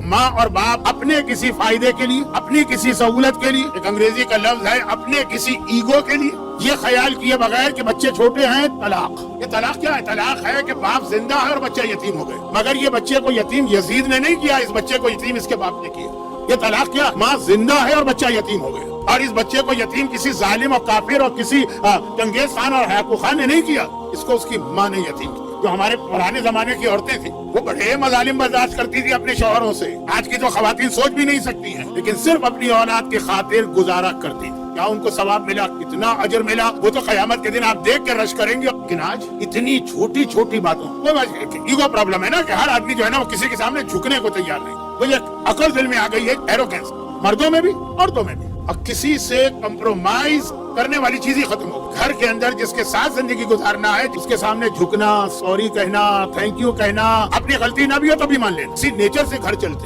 ماں اور باپ اپنے کسی فائدے کے لیے، اپنی کسی سہولت کے لیے، ایک انگریزی کا لفظ ہے اپنے کسی ایگو کے لیے، یہ خیال کیے بغیر کہ بچے چھوٹے ہیں طلاق۔ یہ طلاق کیا ہے؟ طلاق ہے کہ باپ زندہ ہے اور بچہ یتیم ہو گئے، مگر یہ بچے کو یتیم یزید نے نہیں کیا، اس بچے کو یتیم اس کے باپ نے کیا۔ یہ طلاق کیا؟ ماں زندہ ہے اور بچہ یتیم ہو گئے، اور اس بچے کو یتیم کسی ظالم اور کافر اور کسی چنگیز خان اور ہلاکو خان نے نہیں کیا، اس کو اس کی ماں نے یتیم کیا۔ جو ہمارے پرانے زمانے کی عورتیں تھیں وہ بڑے مظالم برداشت کرتی تھی اپنے شوہروں سے، آج کی جو خواتین سوچ بھی نہیں سکتی ہیں، لیکن صرف اپنی اولاد کی خاطر گزارا کرتی تھی۔ کیا ان کو ثواب ملا؟ کتنا اجر ملا؟ وہ تو قیامت کے دن آپ دیکھ کے رش کریں گے۔ لیکن آج اتنی چھوٹی چھوٹی باتوں وہ ایگو پرابلم ہے نا، کہ ہر آدمی جو ہے نا وہ کسی کے سامنے جھکنے کو تیار نہیں۔ وہ یہ عقل دل میں آ گئی ہے، ایروگینس، مردوں میں بھی عورتوں میں بھی، اور کسی سے کمپرومائز کرنے والی چیز ہی ختم ہو گئی۔ گھر کے اندر جس کے ساتھ زندگی گزارنا ہے، جس کے سامنے جھکنا، سوری کہنا، تھینک یو کہنا، اپنی غلطی نہ بھی ہو تو بھی مان لینا، اسی نیچر سے گھر چلتے۔